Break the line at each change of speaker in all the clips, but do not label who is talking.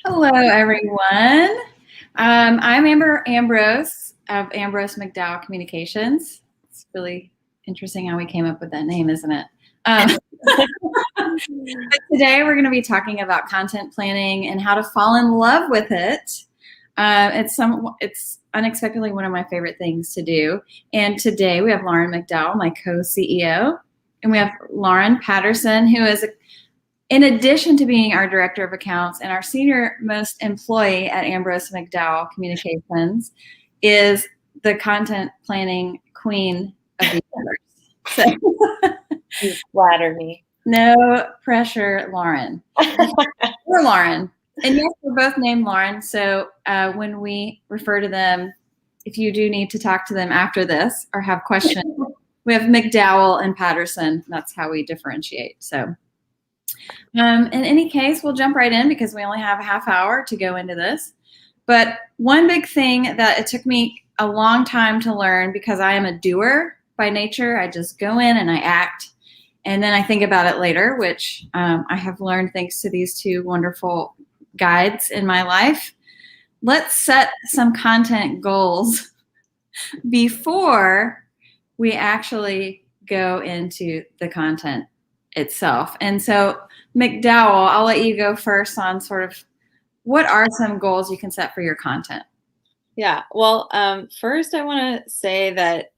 Hello, everyone. I'm Amber Ambrose of Ambrose McDowell Communications. It's really interesting how we came up with that name, isn't it? But today we're going to be talking about content planning and how to fall in love with it. It's unexpectedly one of my favorite things to do. And today we have Lauren McDowell, my co-CEO, and we have Lauren Patterson, who is in addition to being our director of accounts and our senior most employee at Ambrose McDowell Communications, is the content planning queen of the universe. So,
You flatter me.
no pressure, Lauren. We're Lauren. And yes, we're both named Lauren. So when we refer to them, if you do need to talk to them after this or have questions, we have McDowell and Patterson. That's how we differentiate. So in any case, we'll jump right in because we only have a half hour to go into this. But one big thing that it took me a long time to learn, because I am a doer by nature, I just go in and I act. And then I think about it later, which I have learned thanks to these two wonderful guides in my life. Let's set some content goals before we actually go into the content itself. And so, McDowell, I'll let you go first on sort of what are some goals you can set for your content?
Yeah. Well, first, I want to say that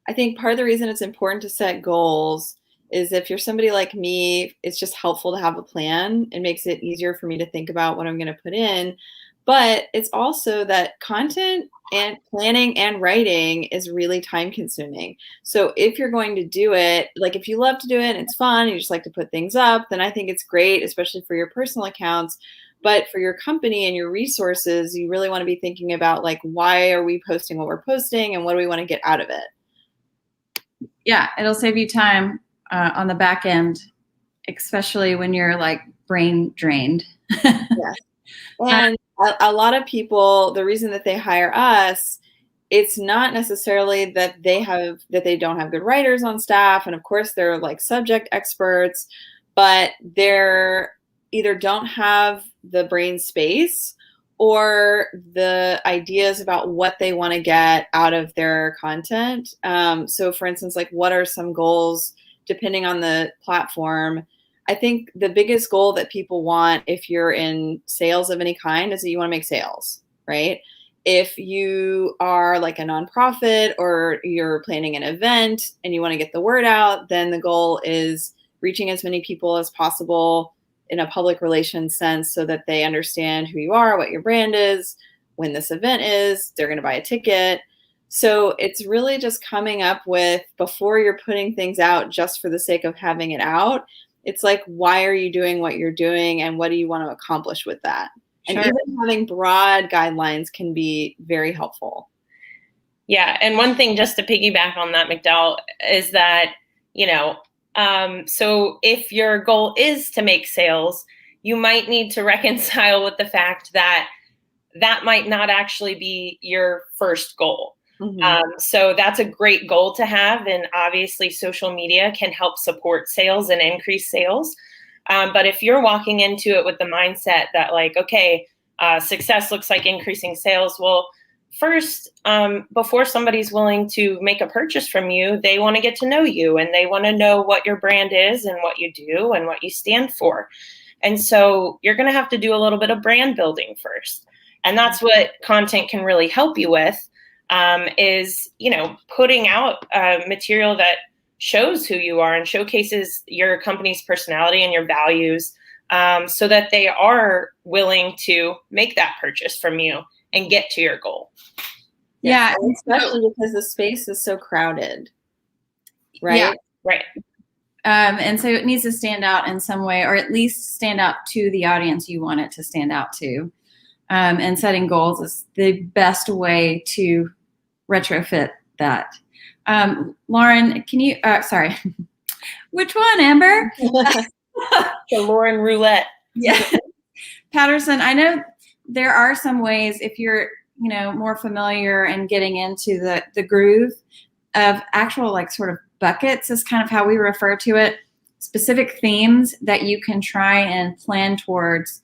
I think part of the reason it's important to set goals is if you're somebody like me, it's just helpful to have a plan. It makes it easier for me to think about what I'm going to put in. But it's also that content and planning and writing is really time consuming. So if you're going to do it, like if you love to do it, it's fun, you just like to put things up, then I think it's great, especially for your personal accounts. But for your company and your resources, you really want to be thinking about like, why are we posting what we're posting and what do we want to get out of it?
Yeah, it'll save you time on the back end, especially when you're like brain drained.
Yes. And a lot of people, the reason that they hire us, it's not necessarily that they don't have good writers on staff. And of course they're like subject experts, but they're either don't have the brain space or the ideas about what they want to get out of their content. So for instance, like what are some goals depending on the platform? I think the biggest goal that people want if you're in sales of any kind is that you want to make sales, right? If you are like a nonprofit or you're planning an event and you want to get the word out, then the goal is reaching as many people as possible in a public relations sense so that they understand who you are, what your brand is, when this event is, they're going to buy a ticket. So it's really just coming up with, before you're putting things out just for the sake of having it out, it's like, why are you doing what you're doing and what do you want to accomplish with that?
Sure.
And even having broad guidelines can be very helpful.
Yeah. And one thing just to piggyback on that, McDowell, is that, so if your goal is to make sales, you might need to reconcile with the fact that that might not actually be your first goal. Mm-hmm. So that's a great goal to have. And obviously social media can help support sales and increase sales. But if you're walking into it with the mindset that like, okay, success looks like increasing sales. Well, first, before somebody's willing to make a purchase from you, they want to get to know you and they want to know what your brand is and what you do and what you stand for. And so you're going to have to do a little bit of brand building first. And that's what content can really help you with. Is, putting out material that shows who you are and showcases your company's personality and your values so that they are willing to make that purchase from you and get to your goal.
Yeah.
Especially because the space is so crowded. Right?
Yeah.
Right.
And so it needs to stand out in some way, or at least stand out to the audience you want it to stand out to. And setting goals is the best way to retrofit that. Lauren, can you, sorry, which one, Amber?
The Lauren roulette.
Yeah. Patterson, I know there are some ways, if you're, more familiar and getting into the groove of actual like sort of buckets is kind of how we refer to it, specific themes that you can try and plan towards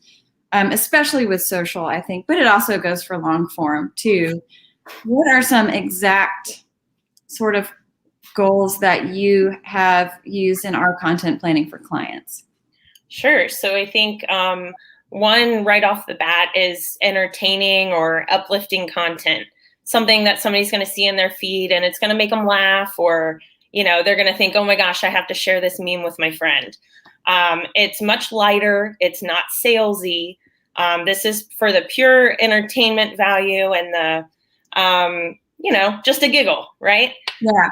especially with social, I think, but it also goes for long form too. What are some exact sort of goals that you have used in our content planning for clients?
Sure. So I think one right off the bat is entertaining or uplifting content, something that somebody's going to see in their feed and it's going to make them laugh, or, they're going to think, oh my gosh, I have to share this meme with my friend. It's much lighter. It's not salesy. This is for the pure entertainment value and the, just a giggle, right?
Yeah.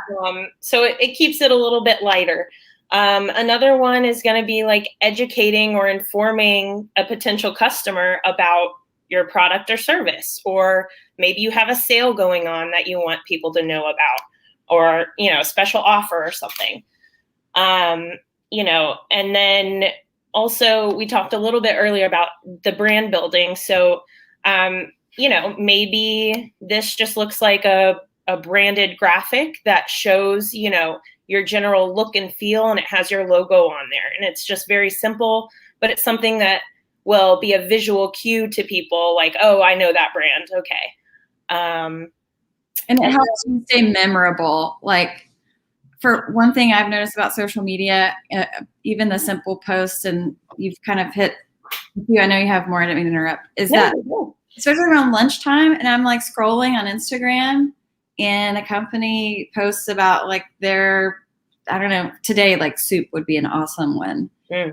So it keeps it a little bit lighter. Another one is going to be like educating or informing a potential customer about your product or service, or maybe you have a sale going on that you want people to know about, or, a special offer or something. And then also we talked a little bit earlier about the brand building. So, maybe this just looks like a branded graphic that shows, your general look and feel, and it has your logo on there. And it's just very simple, but it's something that will be a visual cue to people like, oh, I know that brand. Okay.
And it helps you stay memorable. Like, for one thing I've noticed about social media, even the simple posts, and you've kind of hit, I know you have more, I didn't mean to interrupt, is that especially around lunchtime, and I'm like scrolling on Instagram, and a company posts about like their, I don't know, today like soup would be an awesome one. I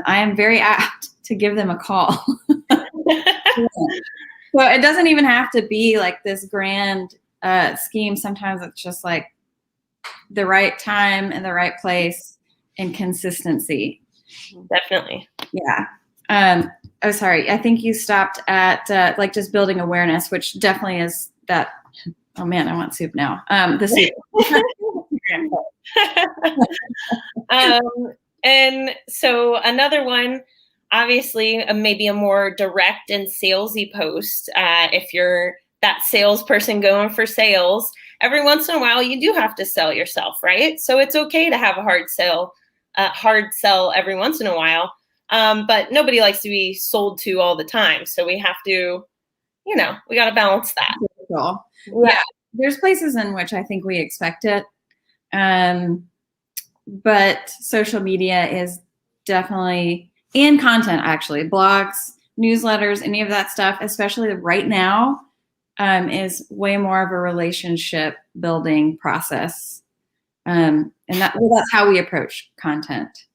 am very apt to give them a call. So it doesn't even have to be like this grand scheme. Sometimes it's just like the right time and the right place and consistency.
Definitely.
Yeah. Oh, sorry. I think you stopped at like just building awareness, which definitely is that. Oh man, I want soup now. The soup.
And so another one, obviously, maybe a more direct and salesy post. If you're that salesperson going for sales, every once in a while you do have to sell yourself, right? So it's okay to have a hard sell every once in a while. But nobody likes to be sold to all the time. So we have to, we got to balance that.
Cool. Yeah, there's places in which I think we expect it. But social media is definitely, and content actually, blogs, newsletters, any of that stuff, especially right now, is way more of a relationship building process. And that's how we approach content.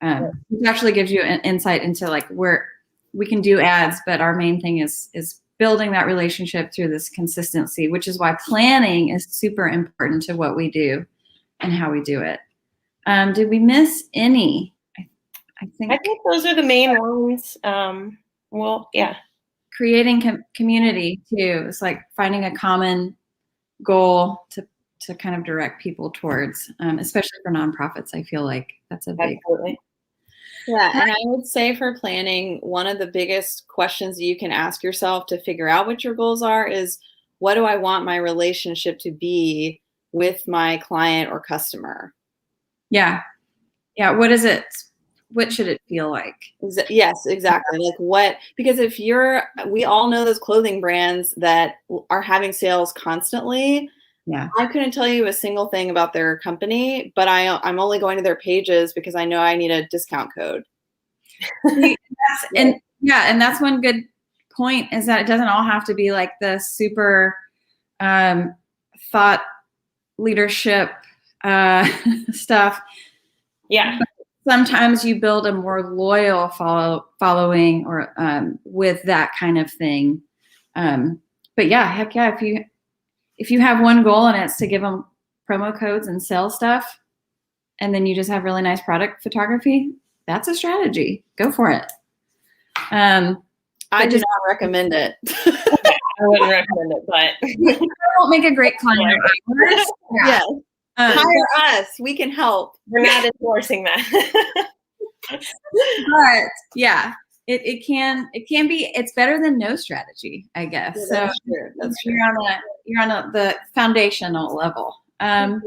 It actually gives you an insight into like where we can do ads, but our main thing is building that relationship through this consistency, which is why planning is super important to what we do and how we do it. Did we miss any? I think
those are the main ones. Well, yeah.
Creating community too. It's like finding a common goal to kind of direct people towards, especially for nonprofits. I feel like that's a big.
Absolutely.
Yeah, and I would say for planning, one of the biggest questions you can ask yourself to figure out what your goals are is, what do I want my relationship to be with my client or customer?
Yeah. What is it? What should it feel like?
Yes, exactly. Like what, because we all know those clothing brands that are having sales constantly.
Yeah.
I couldn't tell you a single thing about their company, but I'm only going to their pages because I know I need a discount code.
And that's one good point, is that it doesn't all have to be like the super thought leadership stuff.
Yeah.
But sometimes you build a more loyal following or with that kind of thing. But yeah, heck yeah, if you have one goal and it's to give them promo codes and sell stuff, and then you just have really nice product photography, that's a strategy. Go for it.
I do not recommend it.
I wouldn't recommend it, but
I won't make a great client.
Yeah. Hire us. We can help.
We're not endorsing that.
But yeah, it can be. It's better than no strategy, I guess.
Yeah,
so
that's true.
You're on the foundational level. Okay,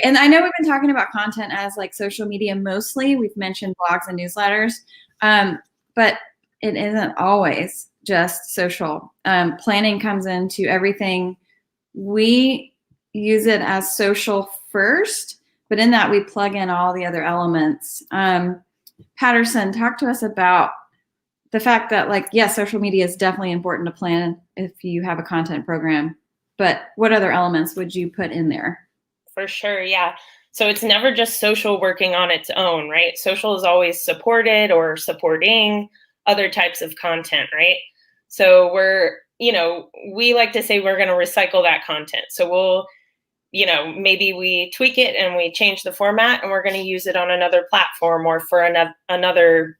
and I know we've been talking about content as like social media mostly. We've mentioned blogs and newsletters, but it isn't always just social. Planning comes into everything. We use it as social first, but in that we plug in all the other elements. Patterson, talk to us about the fact that, like, yes, social media is definitely important to plan if you have a content program, but what other elements would you put in there?
For sure, yeah. So it's never just social working on its own, right? Social is always supported or supporting other types of content, right? So we like to say we're going to recycle that content. So we'll, maybe we tweak it and we change the format and we're going to use it on another platform or for another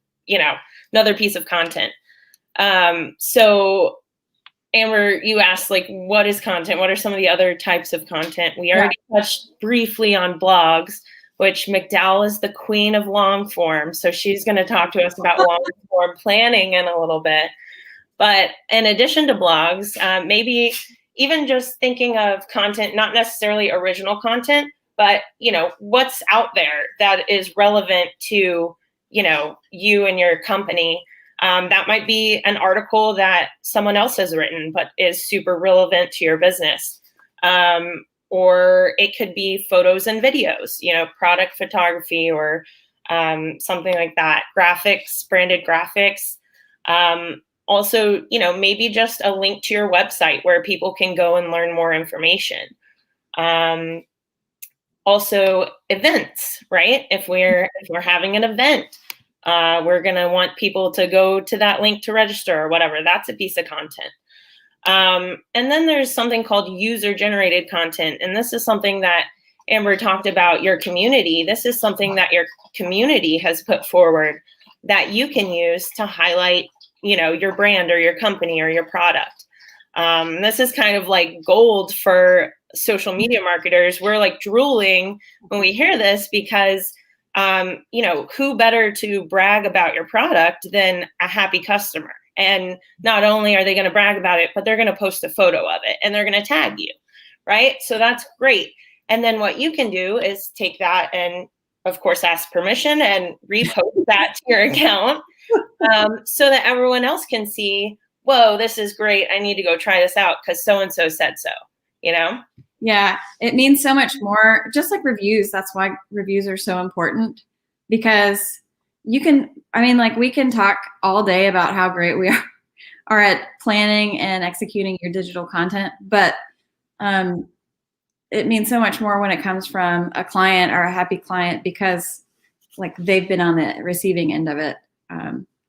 piece of content. So Amber, you asked, like, what is content? What are some of the other types of content? We already touched briefly on blogs, which McDowell is the queen of long form. So she's going to talk to us about long form planning in a little bit. But in addition to blogs, maybe even just thinking of content, not necessarily original content, but, what's out there that is relevant to, you and your company. That might be an article that someone else has written, but is super relevant to your business. Or it could be photos and videos, product photography or something like that, graphics, branded graphics. Also, maybe just a link to your website where people can go and learn more information. Also events, right? If we're having an event, we're going to want people to go to that link to register or whatever. That's a piece of content. And then there's something called user-generated content. And this is something that Amber talked about, your community. This is something that your community has put forward that you can use to highlight, your brand or your company or your product. This is kind of like gold for social media marketers. We're like drooling when we hear this because who better to brag about your product than a happy customer? And not only are they going to brag about it, but they're going to post a photo of it and they're going to tag you, right? So that's great. And then what you can do is take that and, of course, ask permission and repost that to your account so that everyone else can see, whoa, this is great. I need to go try this out because so-and-so said so,
Yeah, it means so much more, just like reviews. That's why reviews are so important, because we can talk all day about how great we are at planning and executing your digital content, but it means so much more when it comes from a client or a happy client because, like, they've been on the receiving end of it.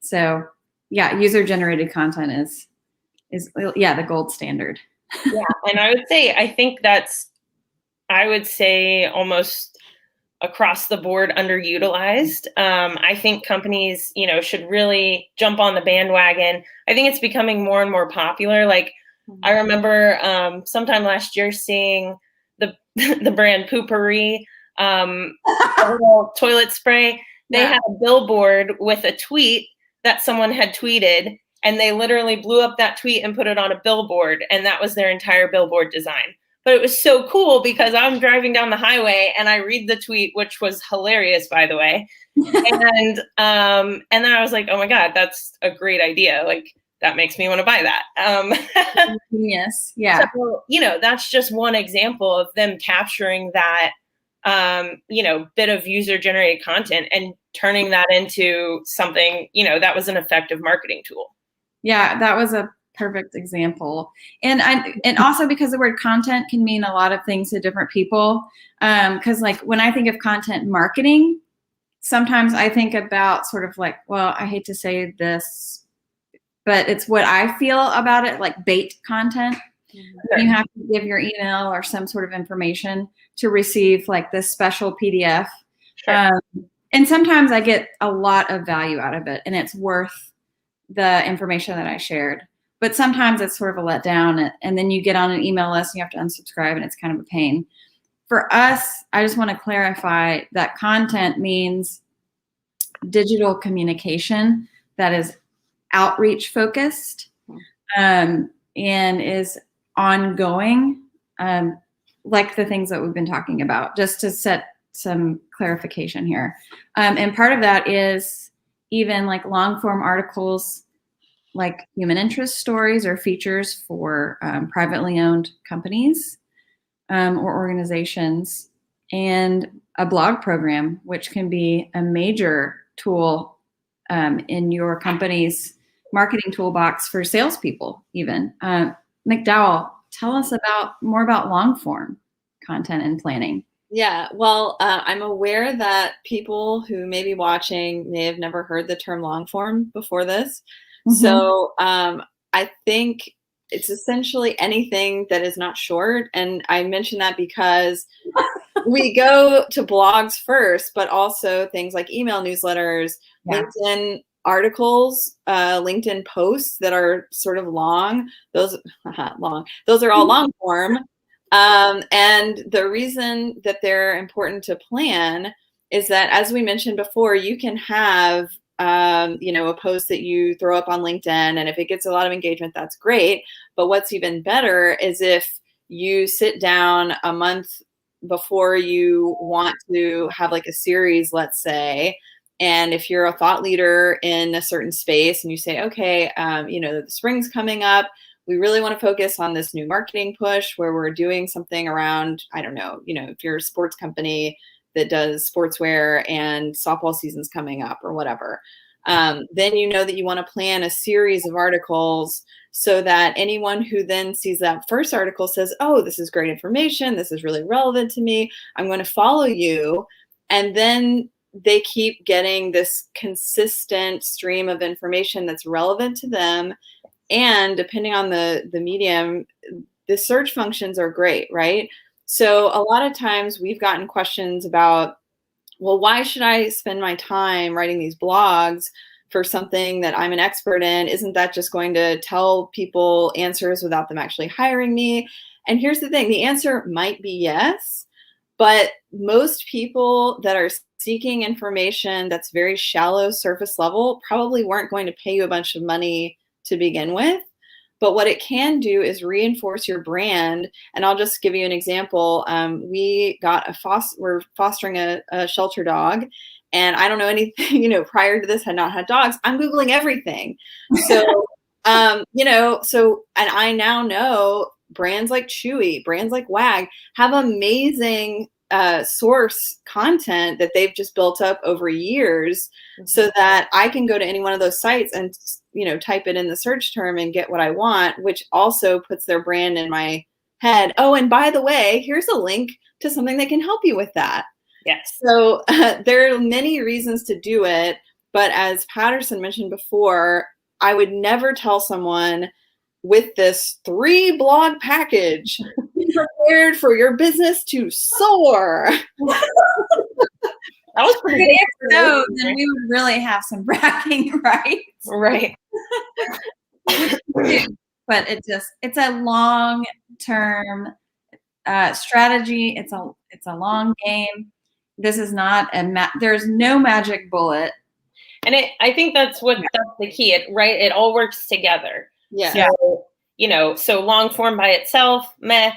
So yeah, user-generated content is the gold standard.
Yeah, and I think that's almost across the board underutilized. I think companies, should really jump on the bandwagon. I think it's becoming more and more popular. Like, I remember sometime last year seeing the brand Poopery, toilet spray. They had a billboard with a tweet that someone had tweeted, and they literally blew up that tweet and put it on a billboard, and that was their entire billboard design. But it was so cool because I'm driving down the highway and I read the tweet, which was hilarious, by the way. And then I was like, oh my God, that's a great idea. Like, that makes me want to buy that.
Yes. Yeah.
So, that's just one example of them capturing that, bit of user-generated content and turning that into something, that was an effective marketing tool.
Yeah, that was a perfect example. And also because the word content can mean a lot of things to different people. Because, like, when I think of content marketing, sometimes I think about sort of like, well, I hate to say this, but it's what I feel about it, like bait content. Mm-hmm. You have to give your email or some sort of information to receive, like, this special PDF.
Sure.
And sometimes I get a lot of value out of it and it's worth the information that I shared. But sometimes it's sort of a letdown, and then you get on an email list and you have to unsubscribe, and it's kind of a pain. For us, I just want to clarify that content means digital communication that is outreach focused and is ongoing, like the things that we've been talking about, just to set some clarification here. And part of that is even like long form articles like human interest stories or features for privately owned companies or organizations, and a blog program, which can be a major tool in your company's marketing toolbox for salespeople even. McDowell, tell us more about long form content and planning.
Yeah, well, I'm aware that people who may be watching may have never heard the term long form before this.
Mm-hmm.
So I think it's essentially anything that is not short. And I mention that because we go to blogs first, but also things like email newsletters, LinkedIn articles, LinkedIn posts that are sort of long. Those are all long form. And the reason that they're important to plan is that, as we mentioned before, you can have a post that you throw up on LinkedIn, and if it gets a lot of engagement, that's great. But what's even better is if you sit down a month before you want to have like a series, let's say, and if you're a thought leader in a certain space and you say, okay, the spring's coming up, we really want to focus on this new marketing push where we're doing something around, I don't know, if you're a sports company that does sportswear and softball season's coming up or whatever, then you know that you want to plan a series of articles so that anyone who then sees that first article says, oh, this is great information. This is really relevant to me. I'm going to follow you. And then they keep getting this consistent stream of information that's relevant to them. And depending on the medium, the search functions are great, right? So a lot of times we've gotten questions about, well, why should I spend my time writing these blogs for something that I'm an expert in? Isn't that just going to tell people answers without them actually hiring me? And here's the thing, the answer might be yes, but most people that are seeking information that's very shallow, surface level, probably weren't going to pay you a bunch of money to begin with. But what it can do is reinforce your brand. And I'll just give you an example. We're fostering a shelter dog, and I don't know anything, prior to this, had not had dogs. I'm Googling everything. So, and I now know brands like Chewy, brands like WAG have amazing source content that they've just built up over years, so that I can go to any one of those sites and type it in the search term and get what I want, which also puts their brand in my head. Oh, and by the way, here's a link to something that can help you with that.
Yes.
So there are many reasons to do it, but as Patterson mentioned before, I would never tell someone with this 3-blog package, be prepared for your business to soar.
That was pretty good.
So then we would really have some bragging rights.
Right.
But it's a long-term strategy. It's a long game. This is not there's no magic bullet.
And I think that's the key. It all works together.
Yeah.
So, so long form by itself, meh,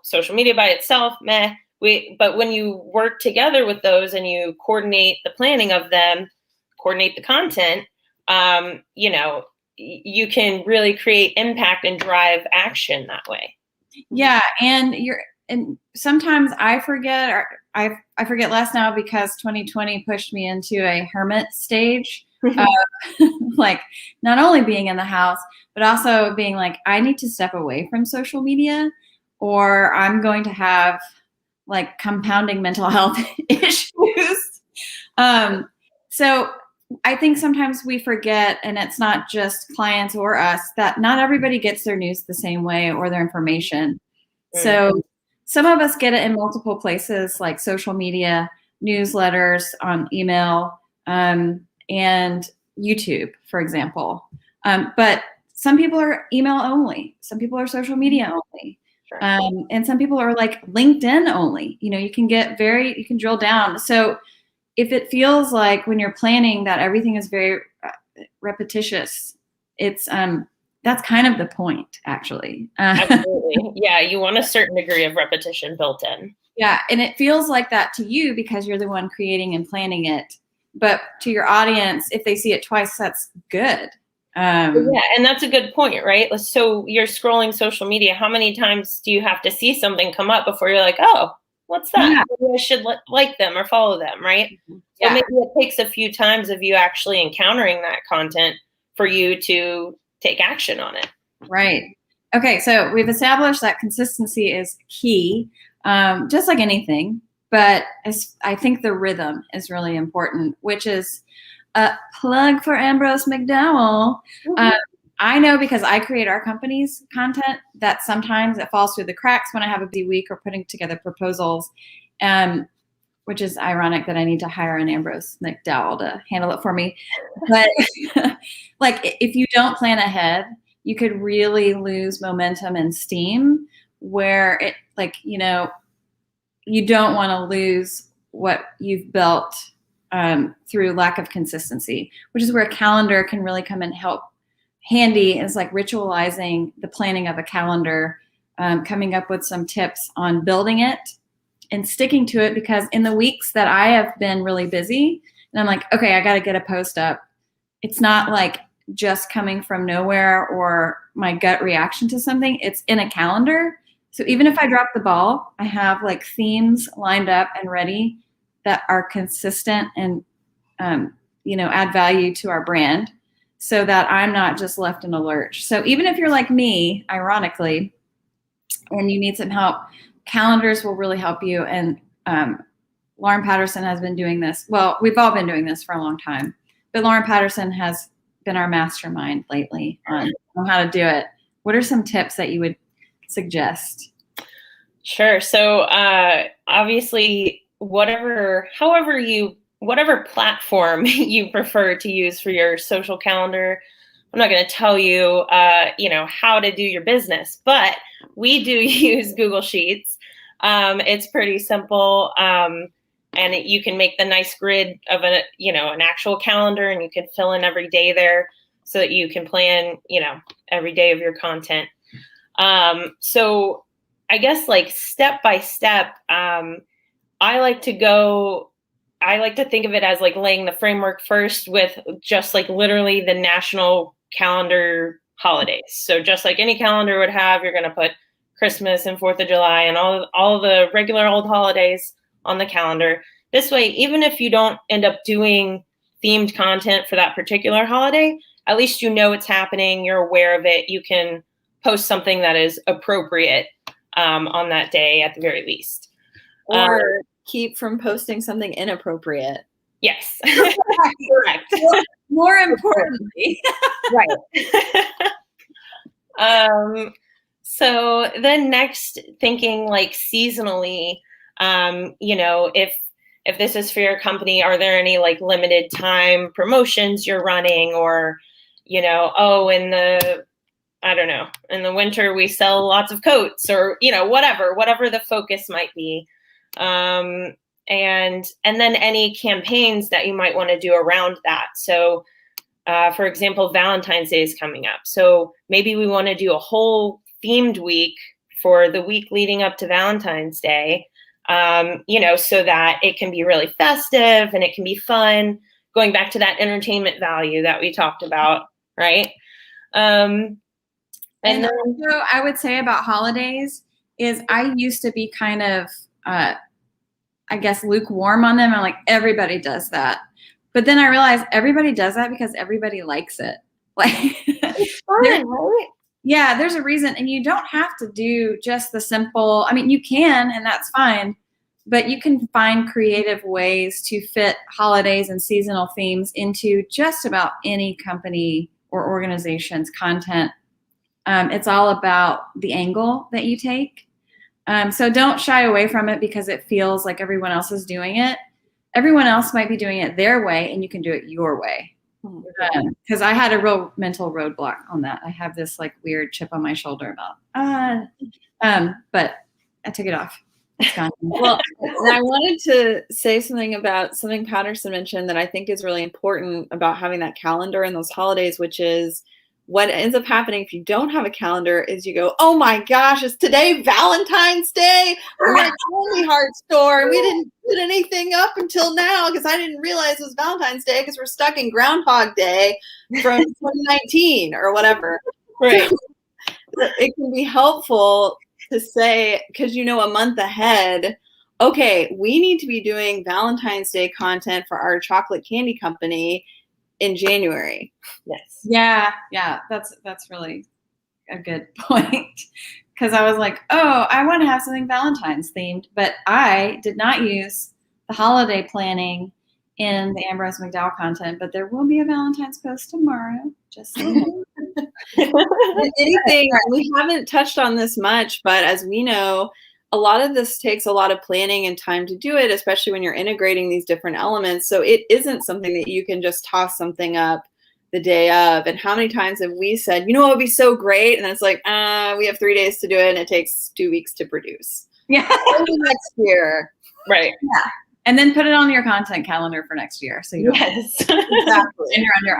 social media by itself, meh. But when you work together with those and you coordinate the planning of them, coordinate the content, you can really create impact and drive action that way.
Yeah. And sometimes I forget, or I forget less now because 2020 pushed me into a hermit stage. Like not only being in the house, but also being like, I need to step away from social media or I'm going to have like compounding mental health issues. So I think sometimes we forget, and it's not just clients or us, that not everybody gets their news the same way or their information. Mm-hmm. So some of us get it in multiple places like social media, newsletters, on email, and YouTube, for example. But some people are email only. Some people are social media only. Sure. And some people are like LinkedIn only. You can you can drill down. So if it feels like when you're planning that everything is very repetitious, it's that's kind of the point, actually.
Absolutely. Yeah, you want a certain degree of repetition built in.
Yeah, and it feels like that to you because you're the one creating and planning it. But to your audience, if they see it twice, that's good.
Yeah, and that's a good point, right? So you're scrolling social media. How many times do you have to see something come up before you're like, oh, what's that?
Yeah.
Maybe I should like them or follow them, right?
Yeah.
So maybe it takes a few times of you actually encountering that content for you to take action on it.
Right. Okay, so we've established that consistency is key, just like anything, but I think the rhythm is really important, which is a plug for Ambrose McDowell. I know because I create our company's content that sometimes it falls through the cracks when I have a busy week or putting together proposals, which is ironic that I need to hire an Ambrose McDowell to handle it for me. But like if you don't plan ahead, you could really lose momentum and steam where it like, you don't want to lose what you've built through lack of consistency, which is where a calendar can really come and help handy. It's like ritualizing the planning of a calendar, coming up with some tips on building it and sticking to it, because in the weeks that I have been really busy and I'm like, okay, I got to get a post up. It's not like just coming from nowhere or my gut reaction to something. It's in a calendar. So even if I drop the ball, I have like themes lined up and ready that are consistent and, add value to our brand so that I'm not just left in a lurch. So even if you're like me, ironically, and you need some help, calendars will really help you. And Lauren Patterson has been doing this. Well, we've all been doing this for a long time, but Lauren Patterson has been our mastermind lately on how to do it. What are some tips that you would suggest?
Sure. So obviously, whatever platform you prefer to use for your social calendar, I'm not going to tell you, how to do your business, but we do use Google Sheets. It's pretty simple. And you can make the nice grid of an actual calendar, and you can fill in every day there so that you can plan, every day of your content. So I guess like step by step, I like to think of it as like laying the framework first with just like literally the national calendar holidays. So just like any calendar would have, you're going to put Christmas and 4th of July and all the regular old holidays on the calendar. This way, even if you don't end up doing themed content for that particular holiday, at least you know it's happening, you're aware of it, you can post something that is appropriate on that day at the very least.
Or keep from posting something inappropriate.
Yes. Correct.
More importantly.
Right. So then next, thinking like seasonally, if this is for your company, are there any like limited time promotions you're running, or, in the winter we sell lots of coats, or, whatever the focus might be. And then any campaigns that you might want to do around that. So, for example, Valentine's Day is coming up. So maybe we want to do a whole themed week for the week leading up to Valentine's Day, so that it can be really festive and it can be fun, going back to that entertainment value that we talked about, right? And then
also, I would say about holidays is I used to be kind of, lukewarm on them. I'm like, everybody does that. But then I realized everybody does that because everybody likes it. Like,
it's fun, right?
Yeah, there's a reason. And you don't have to do just the simple, you can, and that's fine, but you can find creative ways to fit holidays and seasonal themes into just about any company or organization's content. It's all about the angle that you take. So don't shy away from it because it feels like everyone else is doing it. Everyone else might be doing it their way, and you can do it your way. Because I had a real mental roadblock on that. I have this like weird chip on my shoulder about, but I took it off. It's gone.
Well, and I wanted to say something about something Patterson mentioned that I think is really important about having that calendar and those holidays, which is what ends up happening if you don't have a calendar is you go, oh my gosh, is today Valentine's Day? We're at Candy Heart store and we didn't put anything up until now because I didn't realize it was Valentine's Day because we're stuck in Groundhog Day from 2019 or whatever.
Right.
It can be helpful to say, because you know a month ahead, okay, we need to be doing Valentine's Day content for our chocolate candy company in January.
Yes.
Yeah, that's really a good point. Because I was like, oh, I want to have something Valentine's themed, but I did not use the holiday planning in the Ambrose McDowell content, but there will be a Valentine's post tomorrow. Just so you know.
Anything, we haven't touched on this much, but as we know, a lot of this takes a lot of planning and time to do it, especially when you're integrating these different elements. So it isn't something that you can just toss something up the day of. And how many times have we said, you know what would be so great? And then it's like, we have 3 days to do it and it takes 2 weeks to produce.
Yeah.
Maybe next year.
Right.
Yeah. And then put it on your content calendar for next year. So you don't
Yes.
Exactly.
and you're on your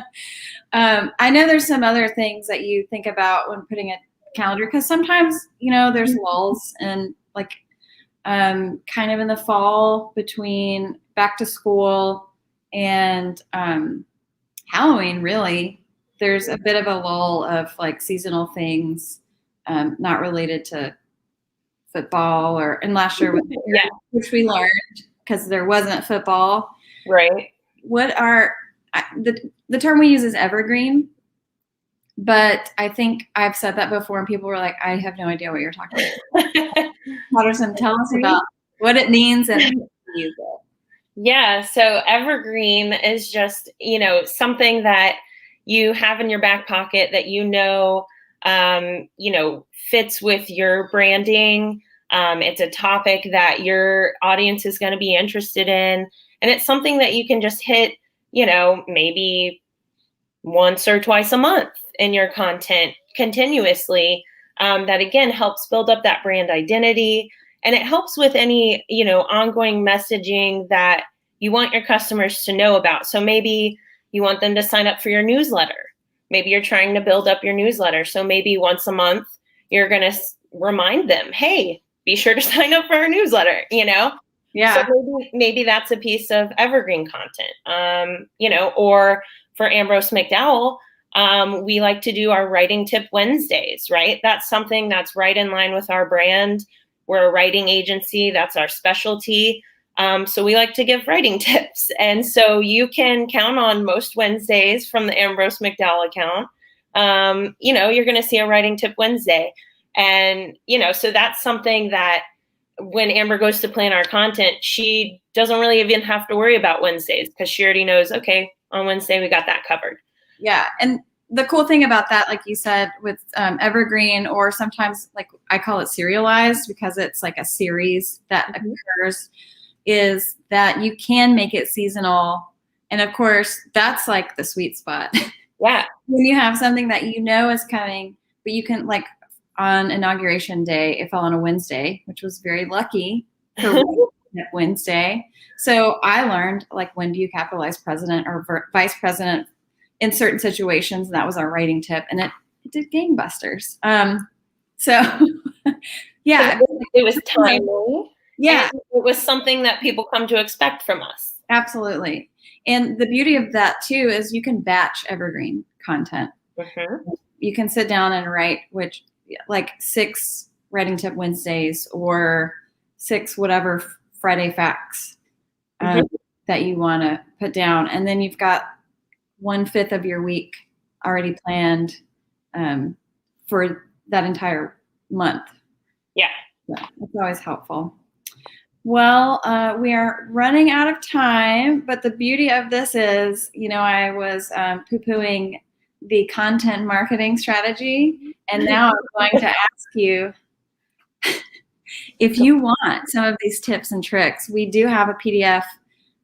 iPhone. I know there's some other things that you think about when putting a calendar, because sometimes, you know, there's lulls and like kind of in the fall between back to school and Halloween, really, there's a bit of a lull of like seasonal things not related to football and last year, which we learned because there wasn't football.
Right.
What are the term we use is evergreen, but I think I've said that before and people were like, I have no idea what you're talking about. Patterson, tell us about what it means and how to use it.
Yeah. So evergreen is just, something that you have in your back pocket that fits with your branding. It's a topic that your audience is going to be interested in. And it's something that you can just hit, maybe once or twice a month in your content continuously. That again helps build up that brand identity. And it helps with any, ongoing messaging that you want your customers to know about. So maybe you want them to sign up for your newsletter. Maybe you're trying to build up your newsletter. So maybe once a month, you're going to remind them, hey, be sure to sign up for our newsletter, Yeah. So maybe that's a piece of evergreen content, or for Ambrose McDowell, we like to do our writing tip Wednesdays, right? That's something that's right in line with our brand. We're a writing agency. That's our specialty. So we like to give writing tips. And so you can count on most Wednesdays from the Ambrose McDowell account. You're going to see a writing tip Wednesday. And, so that's something that when Amber goes to plan our content, she doesn't really even have to worry about Wednesdays because she already knows, okay, on Wednesday, we got that covered.
Yeah. And the cool thing about that, like you said, with evergreen, or sometimes like I call it serialized because it's like a series that occurs, is that you can make it seasonal. And of course, that's like the sweet spot.
Yeah.
When you have something that is coming, but you can, like on Inauguration Day, it fell on a Wednesday, which was very lucky for Wednesday. So I learned, like, when do you capitalize president or vice president in certain situations? And that was our writing tip. And it did gangbusters. So, yeah.
It was timely.
Yeah.
And it was something that people come to expect from us.
Absolutely. And the beauty of that, too, is you can batch evergreen content.
Mm-hmm.
You can sit down and write, like 6 writing tip Wednesdays or 6 whatever Friday facts that you want to put down. And then you've got 1/5 of your week already planned for that entire month.
Yeah.
It's always helpful. Well, we are running out of time, but the beauty of this is, I was poo-pooing the content marketing strategy, and now I'm going to ask you if you want some of these tips and tricks. We do have a PDF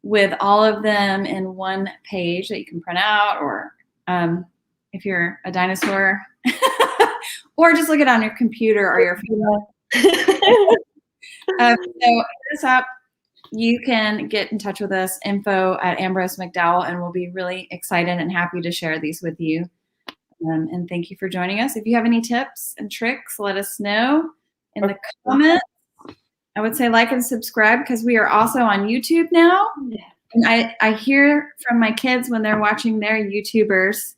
with all of them in one page that you can print out, or if you're a dinosaur, or just look it on your computer or your phone. So hit us up you can get in touch with us, info@Ambrose McDowell, and we'll be really excited and happy to share these with you. And thank you for joining us. If you have any tips and tricks, let us know in the comments. I would say like and subscribe because we are also on YouTube now. And I hear from my kids when they're watching their YouTubers,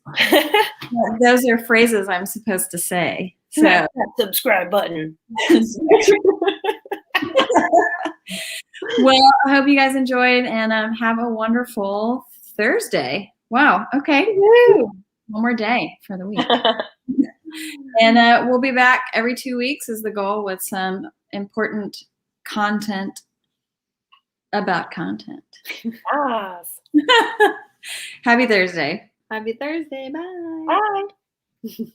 those are phrases I'm supposed to say. So
that subscribe button.
Well, I hope you guys enjoyed and have a wonderful Thursday. Wow. Okay. One more day for the week. And we'll be back every 2 weeks is the goal with some important content about content.
Yes.
Happy Thursday.
Happy Thursday. Bye.
Bye.